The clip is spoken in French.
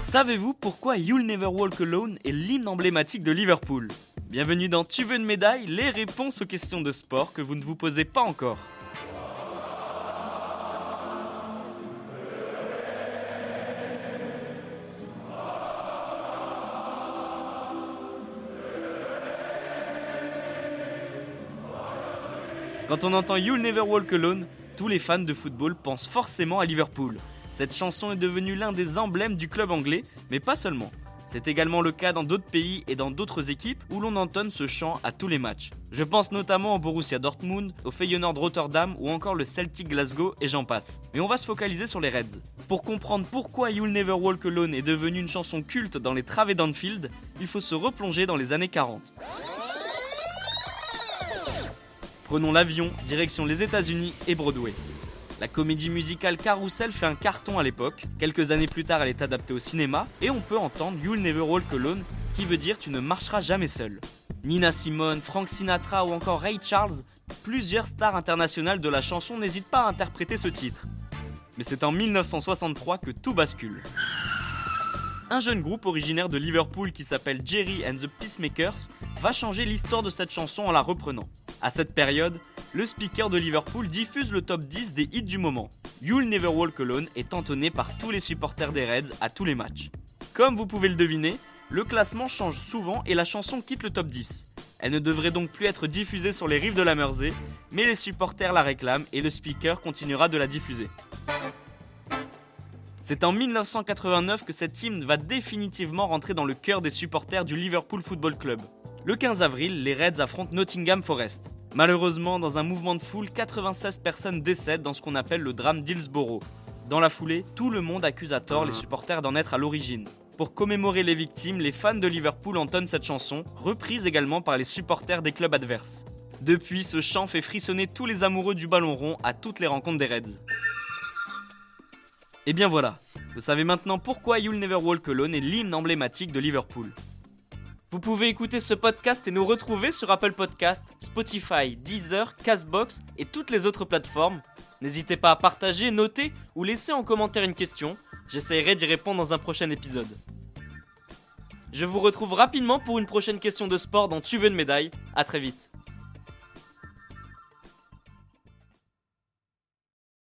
Savez-vous pourquoi You'll Never Walk Alone est l'hymne emblématique de Liverpool ? Bienvenue dans Tu veux une médaille ? Les réponses aux questions de sport que vous ne vous posez pas encore. Quand on entend You'll Never Walk Alone, tous les fans de football pensent forcément à Liverpool. Cette chanson est devenue l'un des emblèmes du club anglais, mais pas seulement. C'est également le cas dans d'autres pays et dans d'autres équipes où l'on entonne ce chant à tous les matchs. Je pense notamment au Borussia Dortmund, au Feyenoord Rotterdam ou encore le Celtic Glasgow et j'en passe. Mais on va se focaliser sur les Reds. Pour comprendre pourquoi You'll Never Walk Alone est devenue une chanson culte dans les travées d'Anfield, il faut se replonger dans les années 40. Prenons l'avion, direction les États-Unis et Broadway. La comédie musicale Carousel fait un carton à l'époque. Quelques années plus tard, elle est adaptée au cinéma et on peut entendre You'll Never Walk Alone, qui veut dire tu ne marcheras jamais seul. Nina Simone, Frank Sinatra ou encore Ray Charles, plusieurs stars internationales de la chanson n'hésitent pas à interpréter ce titre. Mais c'est en 1963 que tout bascule. Un jeune groupe originaire de Liverpool qui s'appelle Jerry and the Peacemakers va changer l'histoire de cette chanson en la reprenant. À cette période, le speaker de Liverpool diffuse le top 10 des hits du moment. You'll Never Walk Alone est entonné par tous les supporters des Reds à tous les matchs. Comme vous pouvez le deviner, le classement change souvent et la chanson quitte le top 10. Elle ne devrait donc plus être diffusée sur les rives de la Mersey, mais les supporters la réclament et le speaker continuera de la diffuser. C'est en 1989 que cette hymne va définitivement rentrer dans le cœur des supporters du Liverpool Football Club. Le 15 avril, les Reds affrontent Nottingham Forest. Malheureusement, dans un mouvement de foule, 96 personnes décèdent dans ce qu'on appelle le drame d'Hillsborough. Dans la foulée, tout le monde accuse à tort les supporters d'en être à l'origine. Pour commémorer les victimes, les fans de Liverpool entonnent cette chanson, reprise également par les supporters des clubs adverses. Depuis, ce chant fait frissonner tous les amoureux du ballon rond à toutes les rencontres des Reds. Et bien voilà, vous savez maintenant pourquoi You'll Never Walk Alone est l'hymne emblématique de Liverpool. Vous pouvez écouter ce podcast et nous retrouver sur Apple Podcasts, Spotify, Deezer, Castbox et toutes les autres plateformes. N'hésitez pas à partager, noter ou laisser en commentaire une question. J'essaierai d'y répondre dans un prochain épisode. Je vous retrouve rapidement pour une prochaine question de sport dans Tu veux une médaille. À très vite.